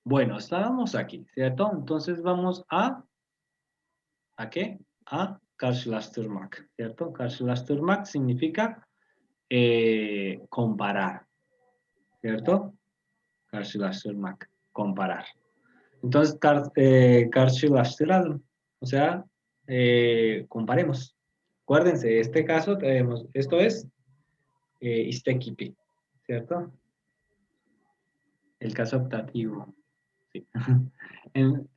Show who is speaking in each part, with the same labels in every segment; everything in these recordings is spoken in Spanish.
Speaker 1: Bueno, estábamos aquí, ¿cierto? Entonces vamos ¿a qué? A karşılaştırmak, ¿cierto? Karşılaştırmak significa comparar, ¿cierto? Karşılaştırmak, comparar. Entonces, karşılaştıralım. O sea, comparemos. Acuérdense, este caso tenemos, esto es istek kipi, ¿cierto? El caso optativo. Sí. En-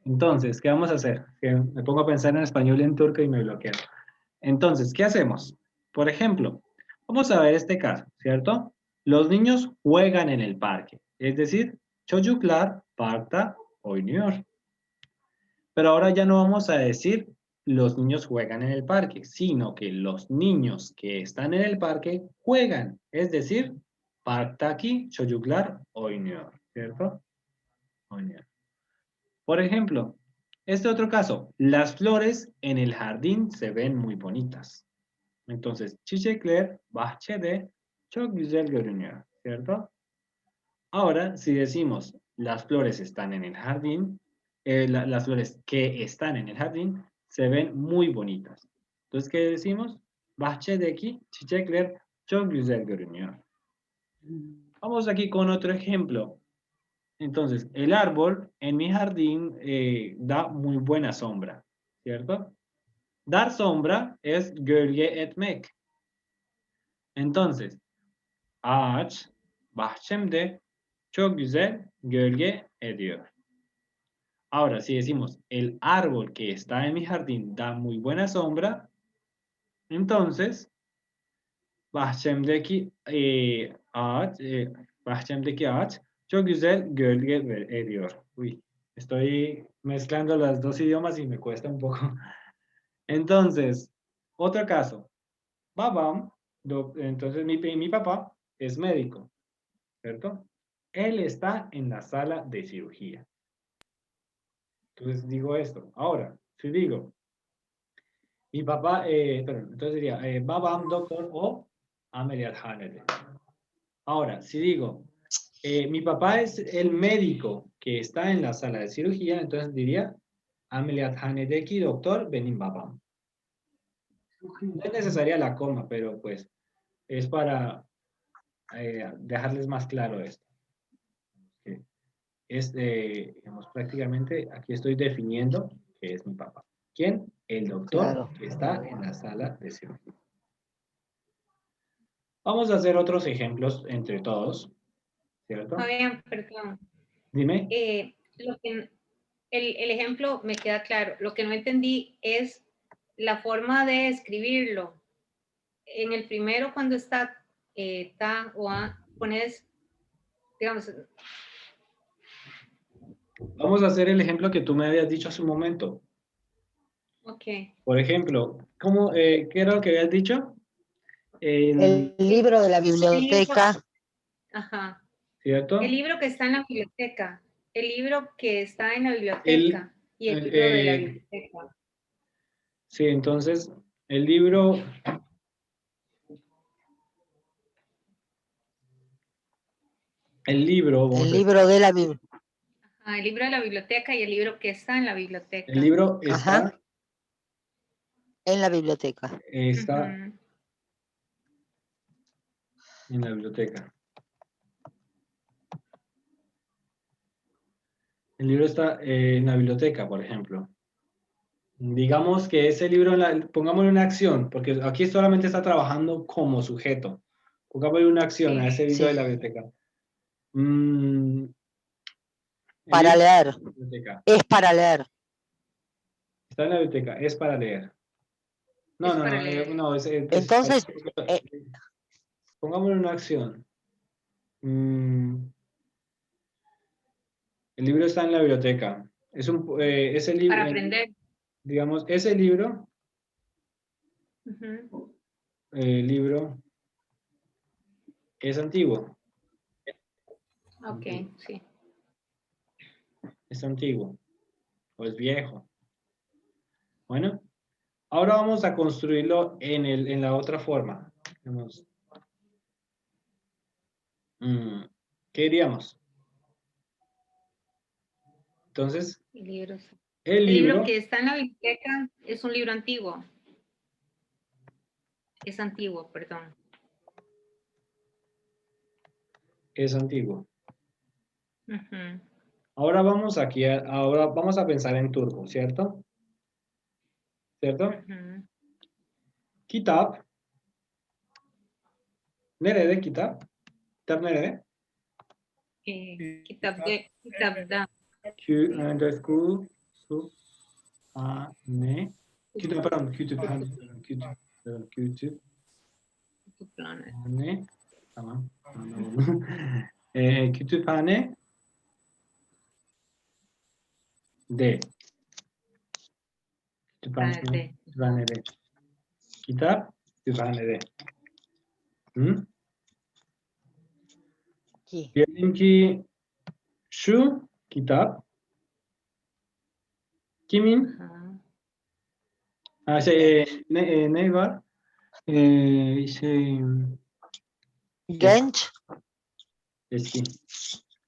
Speaker 1: entonces, ¿qué vamos a hacer? Que me pongo a pensar en español y en turco y me bloqueo. Entonces, ¿qué hacemos? Por ejemplo, vamos a ver este caso, ¿cierto? Los niños juegan en el parque. Es decir, çocuklar parkta oynuyor. Pero ahora ya no vamos a decir los niños juegan en el parque, sino que los niños que están en el parque juegan. Es decir, parktaki çocuklar oynuyor, ¿cierto? Oynuyor. Por ejemplo, este otro caso, las flores en el jardín se ven muy bonitas. Entonces, çiçekler bahçede çok güzel görünüyor, ¿cierto? Ahora, si decimos las flores están en el jardín, las flores que están en el jardín se ven muy bonitas. Entonces, ¿qué decimos? Bahçedeki çiçekler çok güzel görünüyor. Vamos aquí con otro ejemplo. Entonces, el árbol en mi jardín da muy buena sombra, ¿cierto? Dar sombra es gölge etmek. Entonces, ağaç bahçemde çok güzel gölge ediyor. Ahora, si decimos el árbol que está en mi jardín da muy buena sombra, entonces bahçemdeki bahçemdeki ağaç çok güzel gölge ediyor. Uy, estoy mezclando los dos idiomas y me cuesta un poco. Entonces, otro caso. Babam, entonces mi papá es médico, ¿cierto? Él está en la sala de cirugía. Entonces digo esto. Ahora, si digo, mi papá, perdón, entonces diría, babam doctor o ameliyathanede. Ahora, si digo, mi papá es el médico que está en la sala de cirugía, entonces diría, ameliyathanedeki doctor benim babam. No es necesaria la coma, pero pues es para dejarles más claro esto. Que es, digamos, prácticamente aquí estoy definiendo que es mi papá. ¿Quién? El doctor
Speaker 2: Claro.
Speaker 1: que está en la sala de cirugía. Vamos a hacer otros ejemplos entre todos, ¿cierto?
Speaker 3: Fabián, perdón.
Speaker 1: Dime.
Speaker 3: El ejemplo me queda claro. Lo que no entendí es la forma de escribirlo. En el primero, cuando está ta o a, pones, digamos,
Speaker 1: Vamos a hacer el ejemplo que tú me habías dicho hace un momento.
Speaker 3: ok.
Speaker 1: Por ejemplo, ¿qué era lo que habías dicho?
Speaker 2: El libro de la biblioteca.
Speaker 3: Ajá.
Speaker 1: ¿Cierto?
Speaker 3: El libro que está en la biblioteca. El libro que está en la
Speaker 1: El,
Speaker 3: biblioteca. Y el libro de la biblioteca.
Speaker 1: sí, entonces, el libro... El libro, vamos
Speaker 2: El
Speaker 1: a ver.
Speaker 2: libro de la biblioteca.
Speaker 3: El libro de la biblioteca y el libro que está en la biblioteca.
Speaker 1: El libro está...
Speaker 2: Ajá. En la biblioteca.
Speaker 1: Está
Speaker 3: Ujú.
Speaker 1: en la biblioteca. El libro está en la biblioteca, por ejemplo. Digamos que ese libro, pongámosle una acción, porque aquí solamente está trabajando como sujeto. Pongámosle una acción a ese libro de
Speaker 2: Sí.
Speaker 1: la biblioteca. El
Speaker 2: Para
Speaker 1: libro
Speaker 2: leer.
Speaker 1: está en la biblioteca.
Speaker 2: Es para leer.
Speaker 1: Está en la biblioteca, es para leer. No,
Speaker 3: Es
Speaker 1: no,
Speaker 3: para
Speaker 1: no,
Speaker 3: leer.
Speaker 1: no,
Speaker 2: Entonces, eh,
Speaker 1: pongámosle una acción. El libro está en la biblioteca. Ese libro,
Speaker 3: Para aprender.
Speaker 1: digamos, ese libro,
Speaker 3: Ujú.
Speaker 1: libro es antiguo.
Speaker 3: Ok, sí.
Speaker 1: Es antiguo o es viejo. Bueno, ahora vamos a construirlo en la otra forma. Digamos, ¿qué diríamos? Entonces,
Speaker 3: Libros.
Speaker 1: el
Speaker 3: El libro
Speaker 1: libro
Speaker 3: que está en la biblioteca es un libro antiguo. Es antiguo, perdón.
Speaker 1: es antiguo.
Speaker 3: Ujú,
Speaker 1: Ahora vamos aquí, ahora vamos a pensar en turco, ¿cierto? ¿Cierto?
Speaker 3: ujú.
Speaker 1: Kitap. Nerede kitap? Kitap nerede?
Speaker 3: Kitapta.
Speaker 1: School, su, a, ne. Pardon, kütüphane. Kütüphane.
Speaker 3: Planet.
Speaker 1: Tamam. Anladım. Kütüphane de.
Speaker 3: Planete.
Speaker 1: Kütüphanede. Kitap kütüphanede. Hı?
Speaker 2: Aquí.
Speaker 1: Diyelim ki şu kitap kimin?
Speaker 3: Ajá.
Speaker 1: Ha, şey, ne var? Şey,
Speaker 2: Genç.
Speaker 1: eski.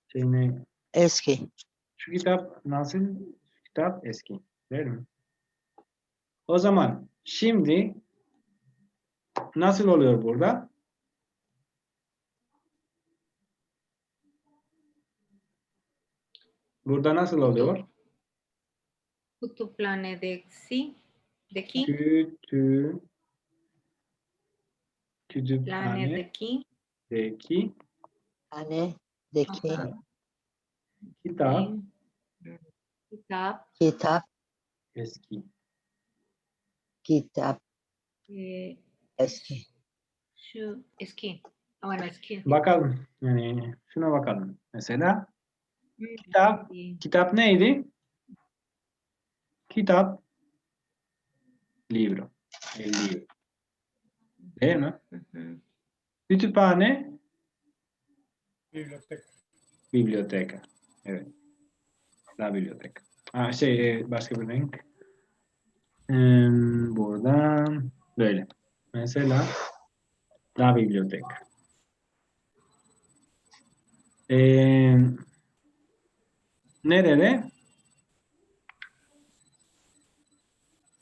Speaker 1: Şey ne?
Speaker 2: Eski.
Speaker 1: Şu kitap nasıl? Şu kitap eski. Değil mi? O zaman şimdi nasıl oluyor burada? Burada nasıl oluyor?
Speaker 3: Kutuplane de sí. De aquí.
Speaker 1: Kütü,
Speaker 3: Plane de aquí.
Speaker 1: kütüphanedeki
Speaker 2: Hani. Deki.
Speaker 3: Ajá.
Speaker 1: kitap
Speaker 3: Kitap.
Speaker 2: Kitap.
Speaker 1: eski.
Speaker 2: Kitap.
Speaker 3: eh,
Speaker 2: Eski.
Speaker 3: Şu eski. Bueno, eski.
Speaker 1: Bakalım. Yani şuna bakalım. Mesela
Speaker 3: Mm,
Speaker 1: kitap,
Speaker 3: sí.
Speaker 1: kitap neydi? Kitap, libro. El libro. Değil mi?
Speaker 3: Ujú.
Speaker 1: Kütüphane,
Speaker 4: Biblioteca.
Speaker 1: biblioteca. Evet. La biblioteca. Ha, başka bir renk. Burada böyle. Mesela la biblioteca. Nerede?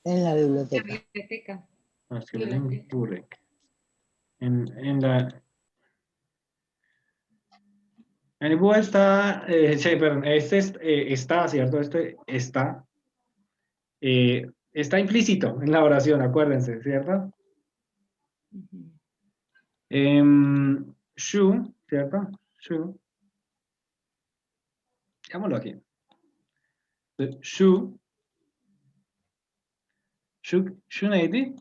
Speaker 2: En la
Speaker 3: La
Speaker 2: biblioteca.
Speaker 3: biblioteca.
Speaker 1: Başka bir
Speaker 3: Biblioteca.
Speaker 1: renk. Bu renk. En la... Yani bu está, perdón, está, ¿cierto? Este está implícito en la oración, acuérdense, ¿cierto?
Speaker 3: Ujú.
Speaker 1: Şu, ¿cierto? Şu. Digámoslo aquí. Şu. Şu neydi?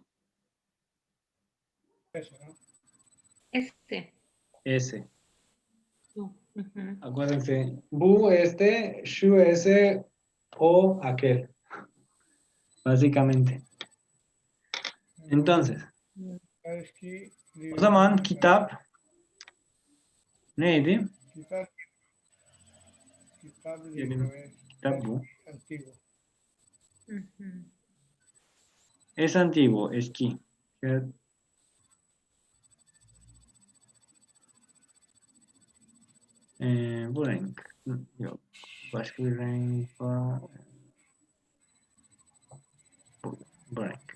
Speaker 4: Eso, ¿no?
Speaker 3: Este.
Speaker 1: Ese.
Speaker 3: Ujú.
Speaker 1: Acuérdense. Bu, şu, ese, o, aquel. Básicamente. Entonces,
Speaker 4: Eski,
Speaker 1: o zaman kitap neydi?
Speaker 4: Kitap, kitap
Speaker 1: Diyelim,
Speaker 4: libro es
Speaker 1: kitap bu.
Speaker 4: antiguo.
Speaker 3: Ujú.
Speaker 1: Es antiguo, eski. Bu renk. Yok. Başka bir renk var. Bu renk.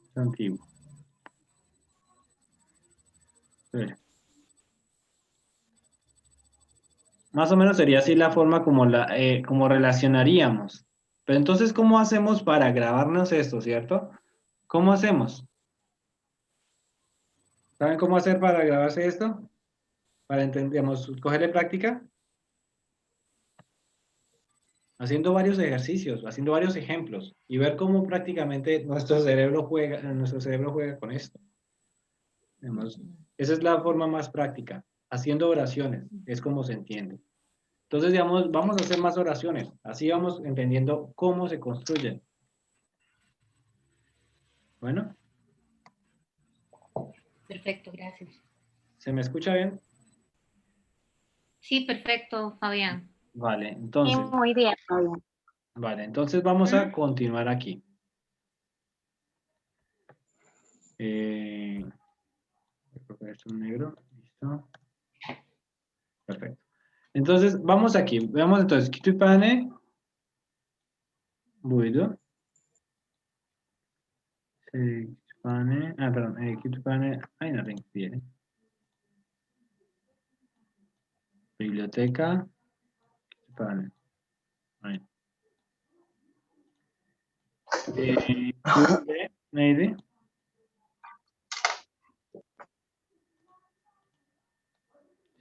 Speaker 1: Es antiguo. Böyle. Más o menos sería así la forma como relacionaríamos. Pero entonces, ¿cómo hacemos para grabarnos esto, cierto? ¿Cómo hacemos? ¿Saben cómo hacer para grabarse esto? Para entendemos, cogerle práctica. Haciendo varios ejercicios, haciendo varios ejemplos y ver cómo prácticamente nuestro cerebro juega con esto. Digamos, esa es la forma más práctica. Haciendo oraciones, es como se entiende. Entonces, digamos, vamos a hacer más oraciones. Así vamos entendiendo cómo se construyen. Bueno,
Speaker 3: Perfecto, gracias.
Speaker 1: ¿se me escucha bien?
Speaker 3: Sí, perfecto, Fabián.
Speaker 1: Vale,
Speaker 3: Sí,
Speaker 1: entonces,
Speaker 3: muy bien, Fabián.
Speaker 1: vamos a
Speaker 3: Ujú.
Speaker 1: continuar aquí. Creo que esto es negro. Listo. Perfecto. Entonces, vamos aquí. Veamos entonces. Kitupane. Buido. Kitupane. Ah, perdón. Kitupane. Ay, no tengo bien. Biblioteca. Kitupane. Ahí. Bube. Neydi?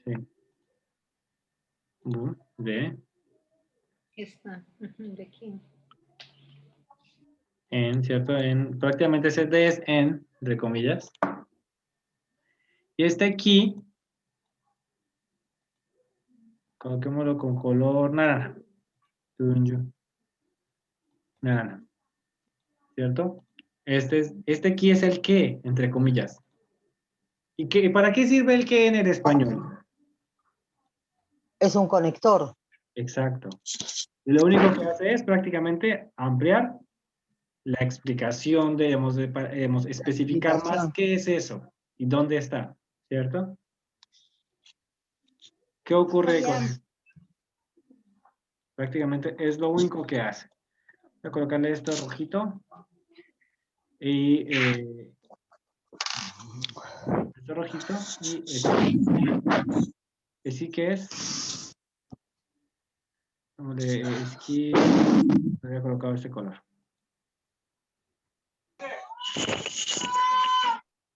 Speaker 1: Sí. Bu. De.
Speaker 3: Esta, de aquí.
Speaker 1: En, ¿cierto? En, prácticamente ese de es en, entre comillas. Y este aquí, coloquémoslo con color naranja. Tunju. Naranja. ¿Cierto? Este aquí es el que, entre comillas. ¿Y qué, para qué sirve el que en el español?
Speaker 2: Es un conector.
Speaker 1: Exacto. Y lo único que hace es prácticamente ampliar la explicación, debemos especificar más
Speaker 2: Explicación.
Speaker 1: qué es eso y dónde está, ¿cierto? ¿Qué ocurre con esto? Prácticamente es lo único que hace. Voy a colocarle esto rojito y esto rojito y esto. Así que es, es que voy a colocar este color.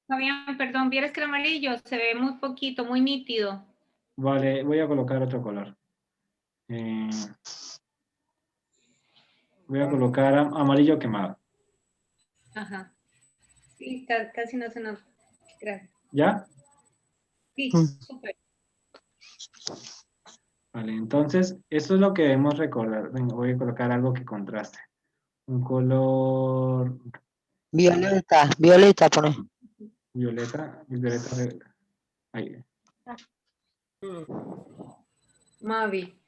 Speaker 3: Fabián, perdón, vieras que el amarillo se ve muy poquito, muy nítido.
Speaker 1: Vale, voy a colocar otro color. Voy a colocar amarillo quemado.
Speaker 3: Ajá. Sí, casi no se nota. Gracias.
Speaker 1: ¿Ya?
Speaker 3: Sí, súper.
Speaker 1: Vale, entonces, esto es lo que debemos recordar. Venga, voy a colocar algo que contraste. Un color
Speaker 2: Violeta, violeta pone.
Speaker 1: violeta. Ahí.
Speaker 3: Mavi.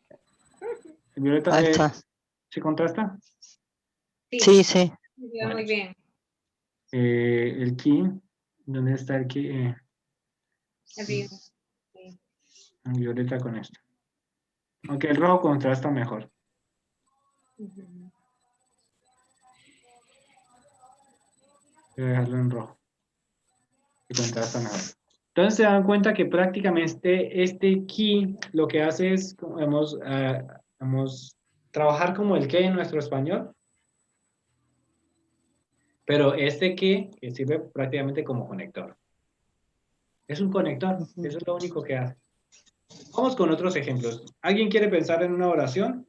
Speaker 1: ¿El violeta
Speaker 2: Ahí está.
Speaker 1: se contrasta?
Speaker 2: Sí, sí.
Speaker 3: Muy
Speaker 1: Vale.
Speaker 3: bien.
Speaker 1: El ki, ¿dónde está el ki?
Speaker 3: Arriba. Sí.
Speaker 1: Violeta con esto. Aunque el rojo contrasta mejor.
Speaker 3: Ujú.
Speaker 1: Voy a dejarlo en rojo. Y contrasta mejor. Entonces se dan cuenta que prácticamente este ki lo que hace es, trabajar como el que en nuestro español. Pero este que sirve prácticamente como conector. Es un conector, eso es lo único que hace. Vamos con otros ejemplos. ¿Alguien quiere pensar en una oración?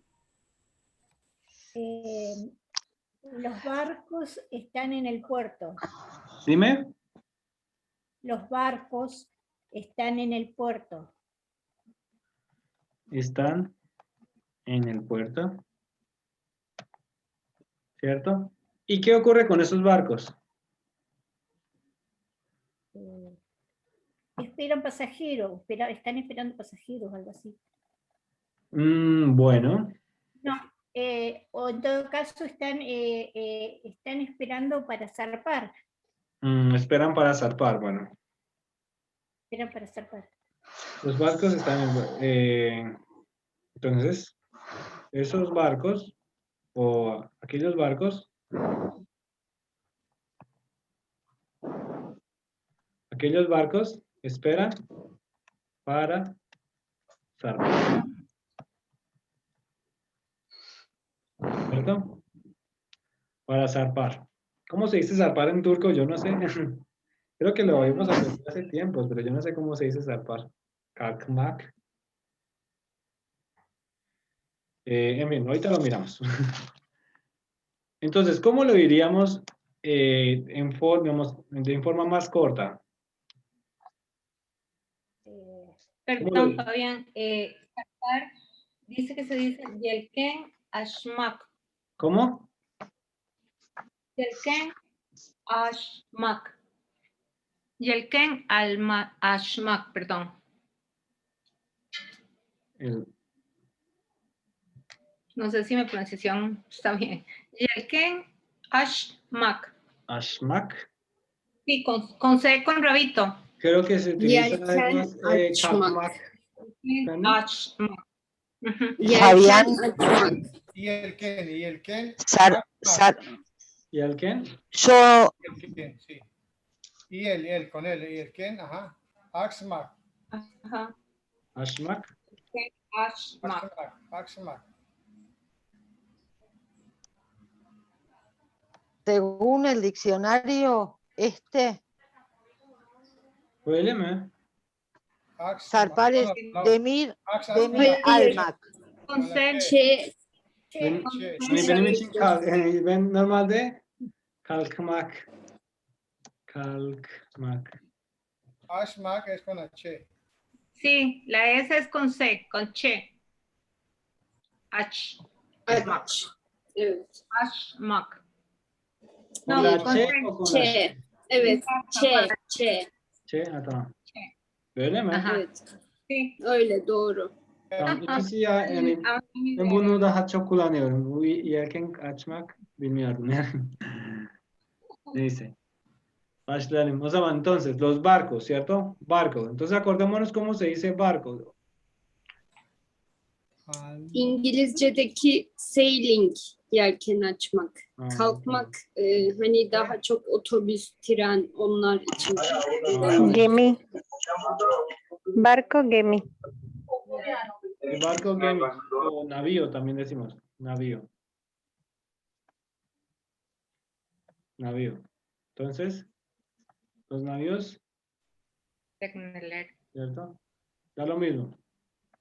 Speaker 4: Los barcos están en el puerto.
Speaker 1: Dime.
Speaker 4: Los barcos están en el puerto.
Speaker 1: Están en el puerto. ¿Cierto? ¿Y qué ocurre con esos barcos?
Speaker 4: Esperan pasajeros, están esperando pasajeros, algo así.
Speaker 1: Bueno.
Speaker 4: No, o en todo caso están esperando para zarpar.
Speaker 1: Esperan para zarpar, bueno.
Speaker 4: Esperan para zarpar.
Speaker 1: Los barcos están entonces, esos barcos o aquellos barcos esperan para zarpar. ¿Cierto? Para zarpar. ¿Cómo se dice zarpar en turco? Yo no sé. Creo que lo habíamos aprendido hace tiempos, pero yo no sé cómo se dice zarpar. Kalkmak. En fin, ahorita lo miramos. Entonces, ¿cómo lo diríamos de forma más corta?
Speaker 3: Perdón, Fabián. Zarpar dice que se dice Yelken Ashmak.
Speaker 1: ¿Cómo?
Speaker 3: Yelken Ashmak. Yelken Ashmak, perdón. No sé si mi pronunciación está bien. Yelken Ashmak.
Speaker 1: Ashmak.
Speaker 3: Sí, con C con rabito.
Speaker 1: Creo que se utiliza
Speaker 5: Yelken
Speaker 1: más
Speaker 5: Ashmak.
Speaker 1: kalkmak.
Speaker 3: Ashmak.
Speaker 2: Fabián,
Speaker 5: Y el Ken.
Speaker 1: ¿Y el quién?
Speaker 2: yo,
Speaker 5: El Ken, sí. Y él, con él. Y el Ken, ajá. Axmak.
Speaker 3: Ajá.
Speaker 1: Ashmak.
Speaker 3: Ashmak.
Speaker 5: Axmak.
Speaker 2: según el diccionario,
Speaker 1: Öyle mi?
Speaker 2: zarpar es demir almak.
Speaker 3: Con C.
Speaker 4: Che.
Speaker 1: Ben,
Speaker 5: Che.
Speaker 1: benim için ben normalde kalkmak. Kalkmak.
Speaker 5: Ashmak es con H.
Speaker 3: Sí, la S es con C, con che. Ashmak.
Speaker 6: Evet.
Speaker 3: Ashmak.
Speaker 1: ¿Con
Speaker 3: No,
Speaker 1: la
Speaker 3: con
Speaker 1: Ç
Speaker 3: C.
Speaker 1: o con la Ş?
Speaker 6: Che. Evet. Che.
Speaker 1: Ç, tamam. Böyle mi?
Speaker 3: Aha.
Speaker 6: Evet.
Speaker 3: Sí.
Speaker 6: Öyle doğru.
Speaker 1: Tamam, ikisi ya yani ben bunu daha çok kullanıyorum. Bu yelken açmak bilmiyordum yani. Neyse. Başlayalım. O zaman entonces, los barcos, ¿cierto? Barco. Entonces acordémonos cómo se dice barco.
Speaker 6: İngilizce'deki sailing, yelken açmak.
Speaker 1: Ha,
Speaker 6: Kalkmak hani daha çok otobüs, tren onlar için.
Speaker 2: Gemi. Barco gemi.
Speaker 1: El barco gemi o navío también decimos. Navío. Navío. Entonces, los navíos, ¿cierto? Da lo mismo.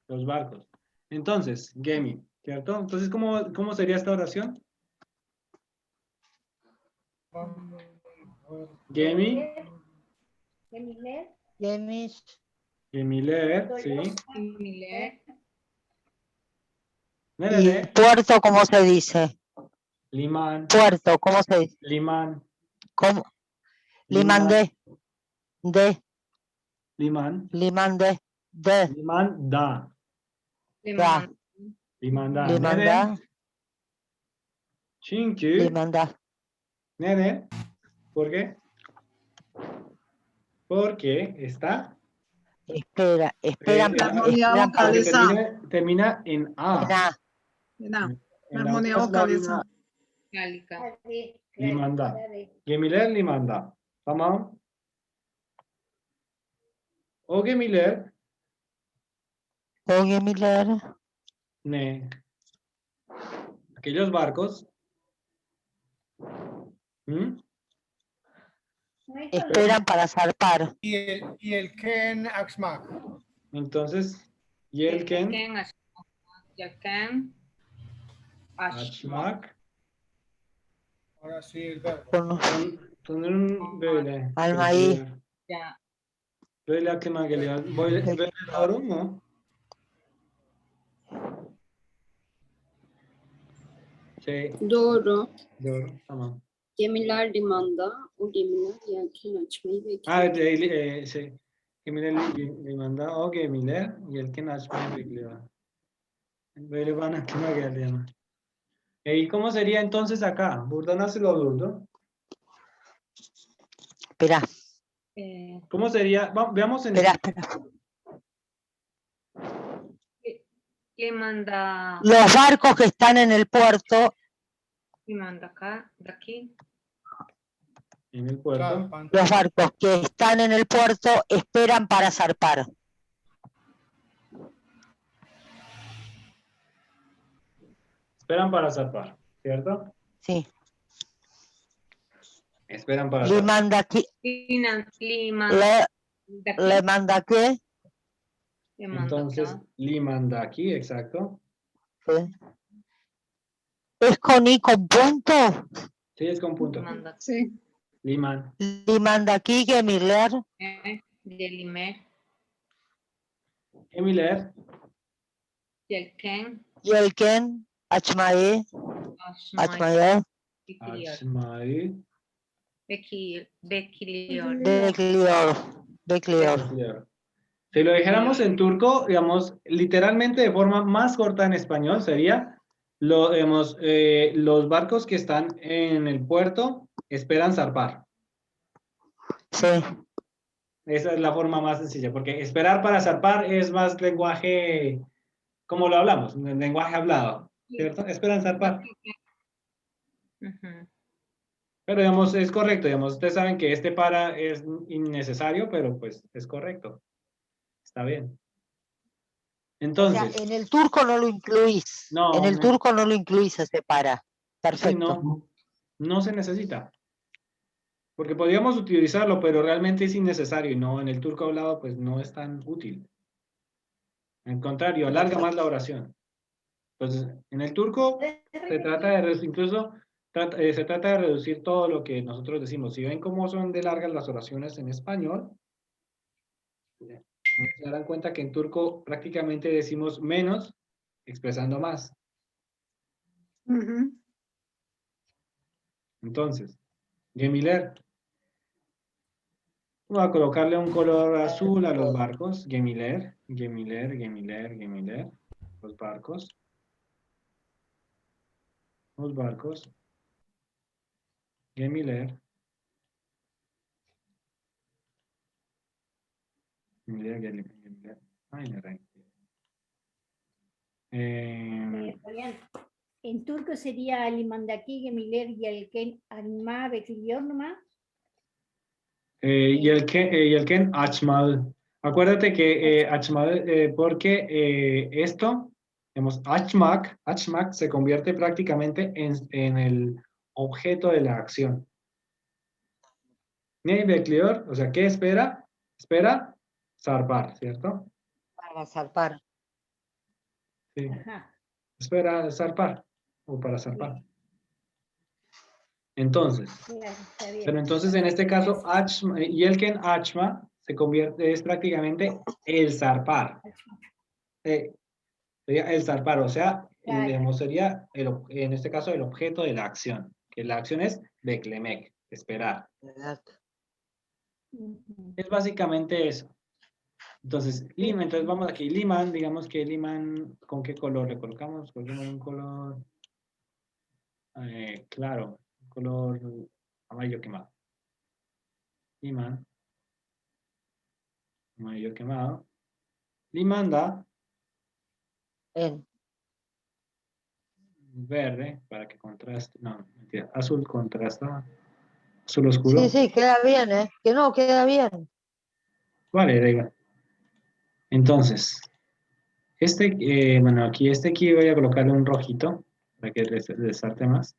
Speaker 1: Los barcos. Entonces, gemi, ¿cierto? Entonces, ¿cómo sería esta oración? Gemi,
Speaker 2: Gemis.
Speaker 1: gemiler, sí.
Speaker 3: Gemiler.
Speaker 2: Y
Speaker 1: Nerede?
Speaker 2: puerto, ¿cómo se dice?
Speaker 1: Liman,
Speaker 2: Puerto, ¿cómo se dice?
Speaker 1: liman,
Speaker 2: ¿Cómo? Liman de.
Speaker 1: liman,
Speaker 2: Liman de.
Speaker 1: liman da,
Speaker 2: Da.
Speaker 1: limanda.
Speaker 2: Liman
Speaker 1: Neden?
Speaker 2: da.
Speaker 1: Çünkü,
Speaker 2: Liman da.
Speaker 1: neden? ¿Por qué? Porque está,
Speaker 2: Esperan
Speaker 1: la
Speaker 7: armonía
Speaker 1: porque
Speaker 7: vocalizada.
Speaker 1: termina en A.
Speaker 7: Mira,
Speaker 1: En
Speaker 7: armonía
Speaker 1: la otra
Speaker 7: vocalizada.
Speaker 3: Cálica.
Speaker 1: limanda. Gemiler limanda. Tamam. O gemiler
Speaker 2: o gemiler
Speaker 1: ne? Aquellos barcos. ¿Mm?
Speaker 2: esperan para zarpar.
Speaker 5: Y el Ken Axmak.
Speaker 1: Entonces, yelken,
Speaker 3: Yelken. Ashmak.
Speaker 1: açmak.
Speaker 5: Ahora sí el verbo.
Speaker 1: Sanırım böyle.
Speaker 2: Almayı.
Speaker 3: Ya.
Speaker 1: Böyle aklıma geliyor. Böyle doğru mu?
Speaker 6: Doğru.
Speaker 1: Doğru. Tamam.
Speaker 6: Gemiler limanda. O gemiler yelken açmayı bekliyor.
Speaker 1: Ha, gemiler limanda, o gemiler yelken açmayı bekliyor. Böyle bana aklıma geldi ama. ¿Y cómo sería entonces acá? Burada nasıl olurdu?
Speaker 2: Espera,
Speaker 1: ¿Cómo sería? Veamos en
Speaker 2: espera.
Speaker 3: Le manda.
Speaker 2: Los barcos que están en el puerto,
Speaker 3: Le manda acá, de aquí.
Speaker 1: en el puerto.
Speaker 2: los barcos que están en el puerto esperan para zarpar.
Speaker 1: Esperan para zarpar, ¿cierto?
Speaker 2: Sí.
Speaker 1: Esperan para zarpar.
Speaker 2: Liman de aquí. Le manda aquí.
Speaker 1: Entonces, limanda aquí, exacto.
Speaker 2: Sí. ¿Es con I con punto?
Speaker 1: Sí, es con punto.
Speaker 7: Sí.
Speaker 1: Liman.
Speaker 2: Liman de aquí, gemiler.
Speaker 3: Gelimer.
Speaker 1: Gemiler.
Speaker 3: Yelken.
Speaker 2: Yelken. Açmayı. Açmayı.
Speaker 1: Açmayı.
Speaker 3: Bekliyor.
Speaker 2: Bekliyor.
Speaker 1: Bekliyor. Si lo dijéramos en turco, digamos, literalmente de forma más corta en español sería, los barcos que están en el puerto esperan zarpar.
Speaker 2: Sí.
Speaker 1: Esa es la forma más sencilla, porque esperar para zarpar es más lenguaje como lo hablamos, en el lenguaje hablado, ¿cierto? Esperan zarpar.
Speaker 3: Ujú.
Speaker 1: Pero digamos, es correcto, digamos, ustedes saben que este para es innecesario, pero pues es correcto. Está bien.
Speaker 2: O sea,
Speaker 1: Entonces,
Speaker 2: en el turco no lo incluís.
Speaker 1: no,
Speaker 2: En el turco no lo incluís ese para.
Speaker 1: sí,
Speaker 2: Perfecto.
Speaker 1: no se necesita. Porque podríamos utilizarlo, pero realmente es innecesario y no, en el turco hablado pues no es tan útil. Al contrario, alarga más la oración. Entonces, en el turco se trata de incluso se trata de reducir todo lo que nosotros decimos. Si ven cómo son de largas las oraciones en español, se darán cuenta que en turco prácticamente decimos menos expresando más.
Speaker 7: Ujú.
Speaker 1: Entonces, Gemiler, voy a colocarle un color azul a los barcos. Gemiler, Gemiler, Gemiler, Gemiler. Los barcos. Los barcos. Gemiler. Gemiler, Gemiler, Gemiler. Ay, me reí.
Speaker 4: Fabián, en turco sería Limandaki, Gemiler y Elken Alma Bekliyor nomás.
Speaker 1: Y el Ken Achmal. Acuérdate que Achmal, porque esto, digamos, Achmak se convierte prácticamente en el objeto de la acción. Ney Bekliyor, o sea, ¿qué espera? Espera zarpar, ¿cierto?
Speaker 2: Para zarpar.
Speaker 1: Sí,
Speaker 4: Ajá.
Speaker 1: espera zarpar o para zarpar. Entonces,
Speaker 4: Claro, está bien.
Speaker 1: pero entonces en este caso, Yelken Achma se convierte, es prácticamente el zarpar. Sería el zarpar, o sea,
Speaker 4: Claro.
Speaker 1: digamos, sería en este caso el objeto de la acción, que la acción es beklemek, esperar.
Speaker 4: Ujú.
Speaker 1: Es básicamente eso. Entonces, Lima, entonces vamos aquí, Liman, digamos que Liman, ¿con qué color le colocamos? Colocamos un color claro, un color amarillo quemado. Liman, amarillo quemado. Limanda,
Speaker 2: Bien.
Speaker 1: verde, para que contraste, no, mentira, azul contrasta, azul
Speaker 2: Sí,
Speaker 1: oscuro.
Speaker 2: sí, queda bien, ¿eh? Que no, queda bien.
Speaker 1: Vale, da igual. Entonces, bueno, aquí voy a colocarle un rojito para que resalte más.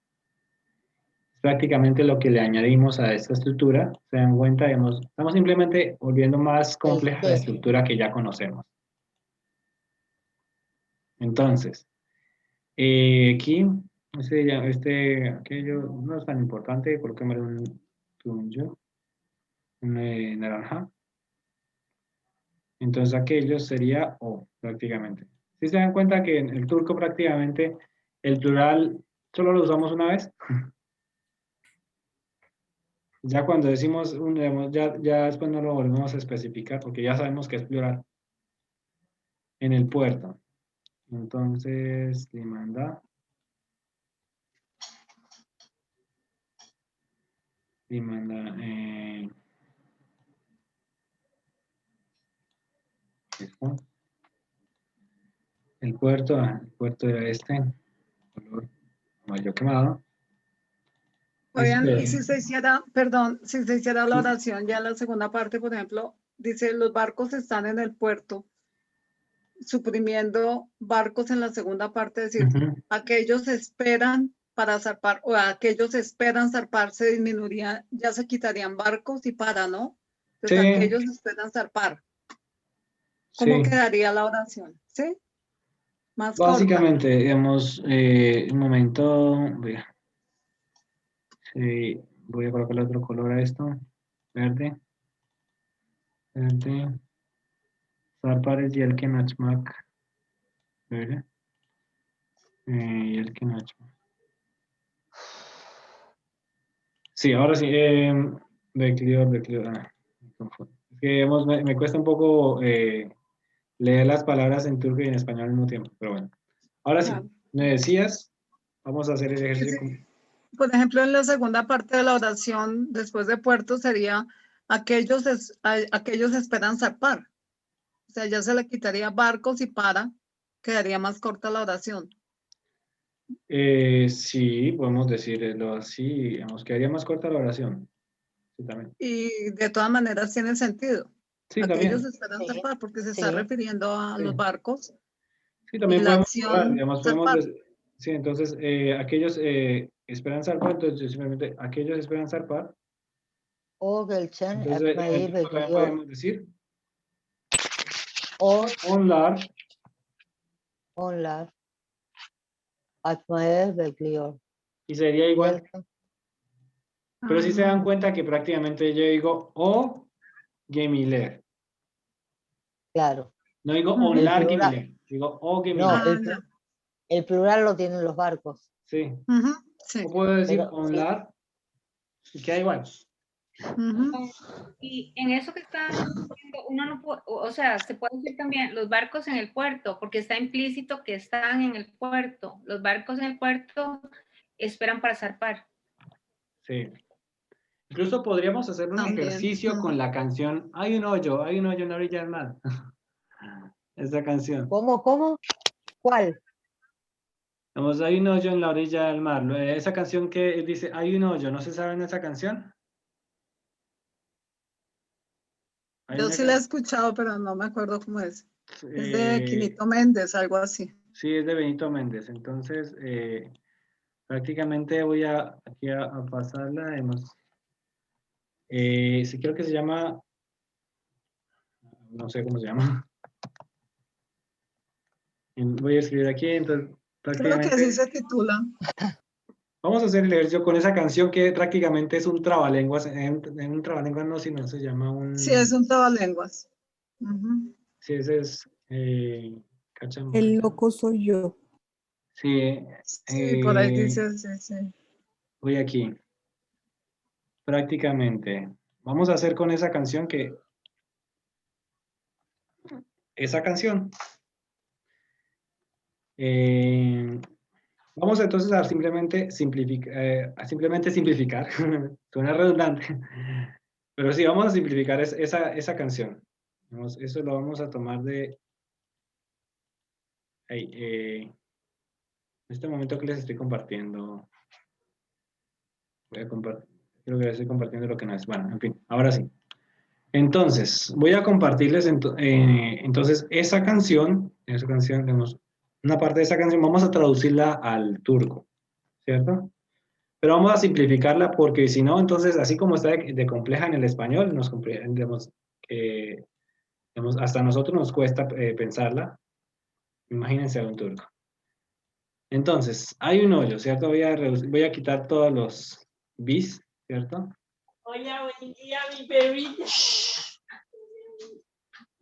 Speaker 1: Es prácticamente lo que le añadimos a esta estructura. Se dan cuenta, estamos simplemente volviendo más compleja la
Speaker 2: qué?
Speaker 1: estructura que ya conocemos. Entonces, aquí, aquello no es tan importante, coloquémosle un tunjo, un naranja. Entonces aquello sería O, prácticamente. Si se dan cuenta que en el turco prácticamente el plural solo lo usamos una vez. Ya cuando decimos, ya después no lo volvemos a especificar porque ya sabemos que es plural. En el puerto. Entonces, Limanda. Limanda. Esto. El puerto era este. Color amarillo quemado.
Speaker 7: Fabián, y
Speaker 1: Este,
Speaker 7: si se hiciera, perdón, si se hiciera la oración, ya en la segunda parte, por ejemplo, dice, los barcos están en el puerto, suprimiendo barcos en la segunda parte, es decir,
Speaker 1: ujú.
Speaker 7: aquellos esperan para zarpar, o aquellos esperan zarpar, se disminuiría, ya se quitarían barcos y para, ¿no?
Speaker 1: Sí,
Speaker 7: Entonces, aquellos esperan zarpar. ¿Cómo
Speaker 1: sí.
Speaker 7: quedaría la oración? ¿Sí? Más corta.
Speaker 1: Básicamente, digamos, un momento, voy a colocarle otro color a esto, verde, verde, Zarpares Yelken Açmak, verde, Yelken Açmak. Sí, ahora sí, Beclidor, me confundo. Es que, digamos, me cuesta un poco leer las palabras en turco y en español al mismo tiempo, pero bueno. Ahora sí,
Speaker 7: Claro.
Speaker 1: me decías, vamos a hacer el
Speaker 7: Que
Speaker 1: ejercicio.
Speaker 7: sí. Por ejemplo, en la segunda parte de la oración, después de puerto, sería aquellos esperan zarpar. O sea, ya se le quitaría barcos y para. Quedaría más corta la oración.
Speaker 1: Sí, podemos decirlo así, digamos, quedaría más corta la oración. Sí, también.
Speaker 7: Y de todas maneras tiene sentido.
Speaker 1: Sí,
Speaker 7: Aquellos
Speaker 1: también.
Speaker 7: esperan
Speaker 2: Sí,
Speaker 7: zarpar porque se
Speaker 2: sí.
Speaker 7: está refiriendo a
Speaker 1: Sí.
Speaker 7: los barcos
Speaker 1: Sí,
Speaker 7: y
Speaker 1: también
Speaker 7: la
Speaker 1: podemos mejorar,
Speaker 7: acción
Speaker 1: digamos, podemos
Speaker 7: zarpar.
Speaker 1: sí, entonces, aquellos esperan zarpar, entonces simplemente aquellos esperan zarpar,
Speaker 2: O gelsen
Speaker 1: entonces en el
Speaker 2: ekmeği
Speaker 1: tiempo también
Speaker 2: bekliyor.
Speaker 1: podemos decir,
Speaker 2: O
Speaker 1: onlar,
Speaker 2: onlar ekmeği bekliyor.
Speaker 1: y sería igual,
Speaker 2: Gelsen.
Speaker 1: pero si se dan
Speaker 7: Ah,
Speaker 1: cuenta que prácticamente yo digo o gemiler,
Speaker 2: Claro.
Speaker 1: no digo
Speaker 7: ujú.
Speaker 2: El
Speaker 1: onlar
Speaker 2: plural.
Speaker 1: gemiler, digo o
Speaker 2: No,
Speaker 1: gemiler,
Speaker 7: Ah, ya.
Speaker 2: el plural lo tienen los barcos.
Speaker 1: sí,
Speaker 7: Ujú, sí.
Speaker 1: o puedo decir
Speaker 2: Pero sí,
Speaker 1: onlar, y queda igual.
Speaker 7: Ujú.
Speaker 3: Y en eso que está diciendo, uno no puede, o sea, se puede decir también los barcos en el puerto, porque está implícito que están en el puerto. Los barcos en el puerto esperan para zarpar.
Speaker 1: Sí. Incluso podríamos hacer un
Speaker 7: También.
Speaker 1: ejercicio con la canción hay un hoyo en la orilla del mar. Esa canción.
Speaker 2: ¿cómo? ¿Cuál?
Speaker 1: Vamos, hay un hoyo en la orilla del mar. Esa canción que dice hay un hoyo, ¿no se saben esa canción? Hay
Speaker 7: Yo
Speaker 1: una
Speaker 7: sí la he
Speaker 1: can-
Speaker 7: escuchado, pero no me acuerdo cómo es. Es de
Speaker 1: eh,
Speaker 7: Quinito Méndez, algo así.
Speaker 1: sí, es de Benito Méndez. Entonces, prácticamente voy aquí a pasarla. Sí, creo que se llama, no sé cómo se llama. Voy a escribir aquí, entonces
Speaker 7: Creo que así
Speaker 1: prácticamente
Speaker 7: se titula.
Speaker 1: vamos a hacer el ejercicio con esa canción que prácticamente es un trabalenguas. En un trabalenguas no, sino se llama
Speaker 7: Sí, es
Speaker 1: un...
Speaker 7: un trabalenguas. Ujú.
Speaker 1: Sí, ese es... cachamba.
Speaker 8: El loco soy yo.
Speaker 1: Sí,
Speaker 7: Sí, por ahí dice, sí, sí.
Speaker 1: voy aquí. Prácticamente. Vamos a hacer con esa canción que... Esa canción. Vamos entonces a simplemente, simplemente simplificar. Suena redundante. Pero sí, vamos a simplificar esa canción. Eso lo vamos a tomar de... en este momento que les estoy compartiendo, voy a compartir, creo que les estoy compartiendo lo que no es. Bueno, en fin, ahora sí. Entonces, voy a compartirles entonces esa canción, tenemos una parte de esa canción, vamos a traducirla al turco, ¿cierto? Pero vamos a simplificarla porque si no, entonces, así como está de compleja en el español, hasta a nosotros nos cuesta pensarla. Imagínense a un turco. Entonces, hay un hoyo, ¿cierto? Voy a quitar todos los bis, ¿cierto?
Speaker 9: Hola, buen día, mi perrita.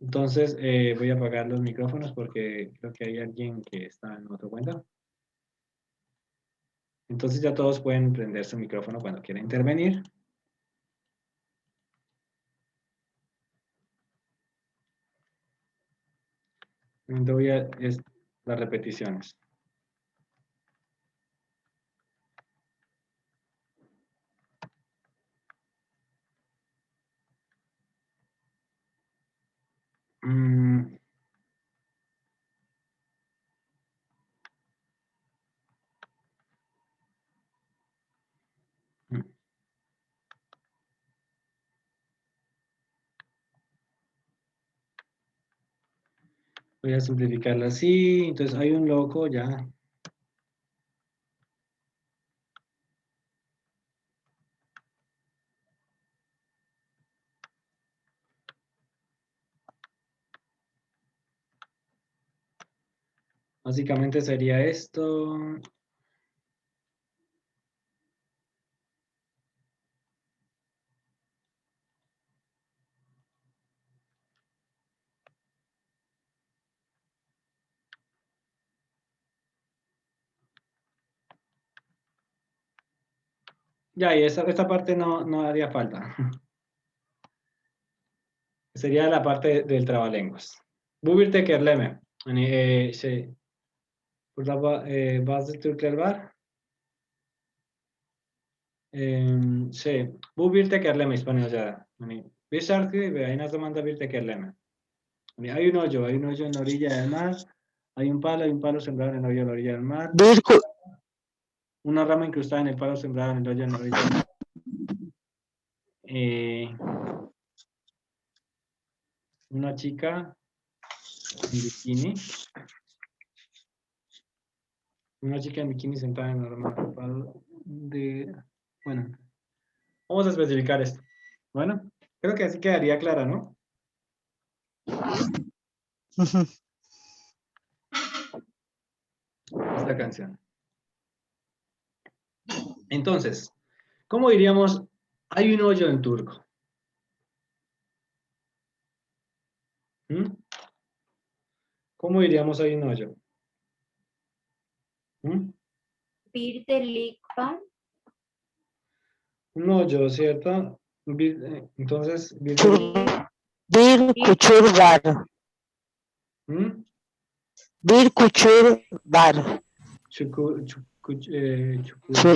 Speaker 1: Entonces, voy a apagar los micrófonos porque creo que hay alguien que está en otra cuenta. Entonces ya todos pueden prender su micrófono cuando quieran intervenir. Entonces voy a las repeticiones. Mm. Mm. Voy a simplificarla así. Entonces hay un loco ya. Básicamente sería esto. Ya, y esta parte no haría falta. Sería la parte del trabalenguas. Bu bir tekerleme. Hani burada bazı Türkler var. Bu bir tekerleme İspanyolca'da. Hani bir şarkı ve aynı zamanda bir tekerleme. Hani hay un hoyo en la orilla del mar. Hay un palo sembrado en el hoyo de la orilla del mar.
Speaker 2: Bir,
Speaker 1: Una rama incrustada en el palo sembrado en el hoyo de la orilla del mar. Una chica en bikini. Una chica en bikini sentada en la rama del palo de... Bueno, vamos a especificar esto. Bueno, creo que así quedaría clara, ¿no? Esta canción. Entonces, ¿cómo diríamos? Hay un hoyo en turco. ¿Mm? ¿Cómo diríamos hay un hoyo? ¿Mm?
Speaker 4: Bir delik var.
Speaker 1: Un hoyo, ¿cierto? Entonces,
Speaker 2: bir kuçur var.
Speaker 1: ¿Mm?
Speaker 2: Bir kuçur var.
Speaker 1: Çukur.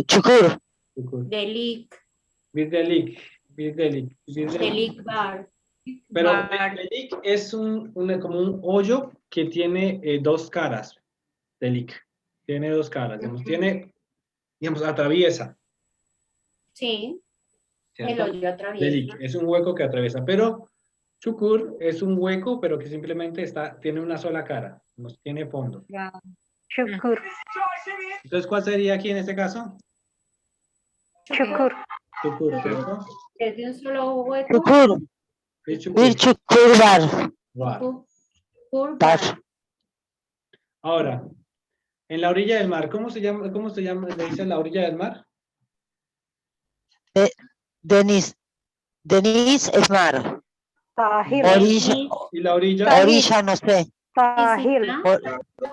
Speaker 2: Çukur.
Speaker 4: Delik.
Speaker 1: Bir delik.
Speaker 4: Delik var.
Speaker 1: Pero
Speaker 3: Bar.
Speaker 1: delik es como un hoyo que tiene dos caras. Delik. Tiene dos caras. Digamos, tiene, digamos, atraviesa.
Speaker 4: Sí. El
Speaker 1: ¿cierto?
Speaker 4: hoyo atraviesa.
Speaker 1: Delik es un hueco que atraviesa. Pero chukur es un hueco, pero que simplemente tiene una sola cara. No tiene fondo.
Speaker 2: Çukur.
Speaker 1: Entonces, ¿cuál sería aquí en este caso?
Speaker 2: Çukur.
Speaker 1: Chukur, ¿cierto?
Speaker 4: Es de un solo hueco.
Speaker 2: Çukur.
Speaker 1: Bir chukur.
Speaker 2: Bir çukur var.
Speaker 1: Var.
Speaker 4: Curva.
Speaker 2: Var.
Speaker 1: Ahora, en la orilla del mar, ¿cómo se llama? ¿Le dice la orilla del mar?
Speaker 2: Deniz. Deniz es mar.
Speaker 7: Sahil.
Speaker 2: Orilla.
Speaker 1: ¿Y la orilla?
Speaker 2: Orilla no sé.
Speaker 7: Sahil.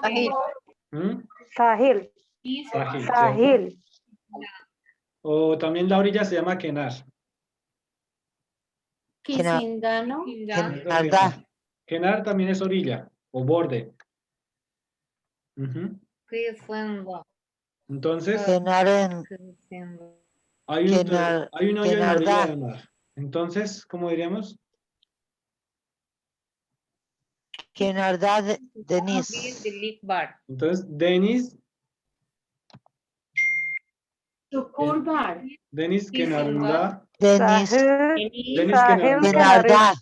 Speaker 4: Sahil.
Speaker 1: ¿Mm?
Speaker 7: Sahil.
Speaker 1: Sahil, ¿cierto?
Speaker 7: Sahil.
Speaker 1: O también la orilla se llama kenar.
Speaker 4: Kisindano.
Speaker 2: Kenarda.
Speaker 1: Kenar también es orilla o borde. Ujú. Entonces,
Speaker 2: Kenarın.
Speaker 1: hay un hoyo en la orilla
Speaker 2: kenarda.
Speaker 1: del mar. Entonces, ¿cómo diríamos?
Speaker 2: Kenarda
Speaker 3: Bir
Speaker 2: deniz.
Speaker 3: delik var.
Speaker 1: Entonces, deniz
Speaker 4: Çukur var.
Speaker 1: Deniz kenarında.
Speaker 2: Deniz.
Speaker 1: Deniz kenarında.
Speaker 2: Kenarda.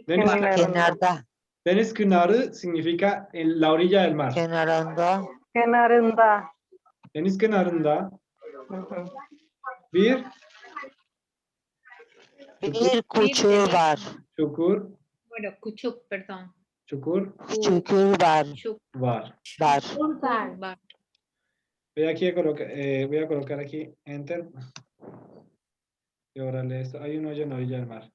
Speaker 1: Deniz,
Speaker 2: Kenarda.
Speaker 1: deniz kenarı significa en la orilla del mar.
Speaker 2: Kenarında.
Speaker 7: Kenarında.
Speaker 1: Deniz kenarında bir
Speaker 2: Bir kuçur var.
Speaker 1: çukur,
Speaker 3: Bueno, kuchuk, perdón.
Speaker 1: çukur
Speaker 2: Çukur var.
Speaker 3: Kuchuk
Speaker 2: Var.
Speaker 1: var.
Speaker 3: var.
Speaker 1: Voy a colocar aquí enter. Y ahora le esto. Hay un hoyo en la orilla del mar.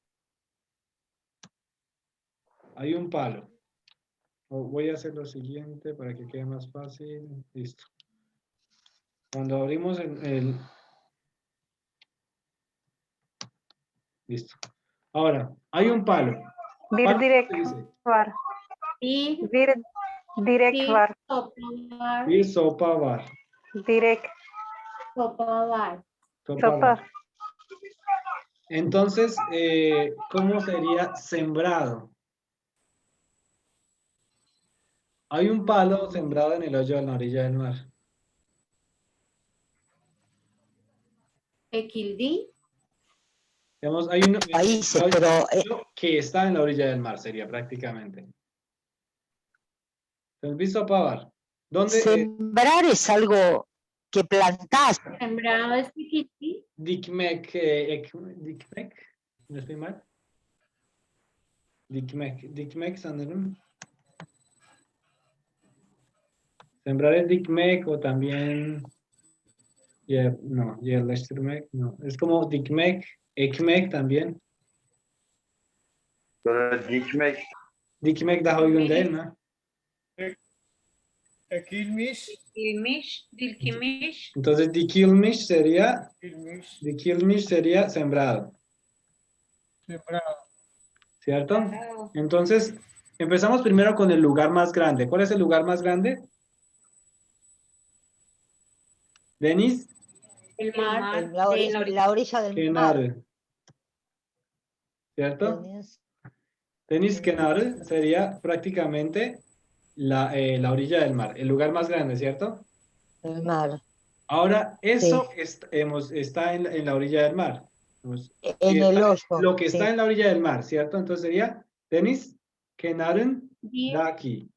Speaker 1: Hay un palo. Voy a hacer lo siguiente para que quede más fácil. Listo. Cuando abrimos Listo. Ahora, hay un palo.
Speaker 7: Bir
Speaker 1: Palo,
Speaker 7: direk
Speaker 1: ¿qué dice?
Speaker 7: var. Bir direk var.
Speaker 4: Sopa var.
Speaker 1: Bir sopa var.
Speaker 7: Direk.
Speaker 4: Sopa var.
Speaker 1: Sopa
Speaker 7: Sopa.
Speaker 1: var. Entonces, ¿cómo sería sembrado? Hay un palo sembrado en el hoyo de la orilla del mar.
Speaker 4: Ekildi.
Speaker 1: Digamos, hay uno
Speaker 2: Países, pero
Speaker 1: que está en la orilla del mar, sería prácticamente. Entonces, ¿visto pavar? ¿Dónde?
Speaker 2: sembrar es algo que plantás.
Speaker 4: Sembrado es tikiti.
Speaker 1: Dikmek, dikmek, ¿no estoy mal? Dikmek sanırım. Sembrar es dikmek o también, no, yerleştirmek, no. Es como dikmek, ekmek también.
Speaker 8: Böyle dikmek.
Speaker 1: Dikmek daha uygun değil mi?
Speaker 5: Ekilmiş.
Speaker 3: Dilkimiş, dilkimiş.
Speaker 1: Entonces dikilmiş sería
Speaker 5: Ekilmiş.
Speaker 1: sembrado,
Speaker 5: Sembrado.
Speaker 1: ¿cierto? Entonces, empezamos primero con el lugar más grande. ¿Cuál es el lugar más grande? Deniz
Speaker 4: El mar.
Speaker 2: La orilla del mar.
Speaker 1: kenarı. ¿Cierto?
Speaker 2: Deniz.
Speaker 1: Deniz kenarı sería prácticamente la orilla del mar, el lugar más grande, ¿cierto?
Speaker 2: El mar.
Speaker 1: Ahora, eso está en la orilla del mar.
Speaker 2: En el oso.
Speaker 1: Lo que
Speaker 2: sí.
Speaker 1: está en la orilla del mar, ¿cierto? Entonces sería, Deniz, kenarın
Speaker 4: Bir
Speaker 1: daki.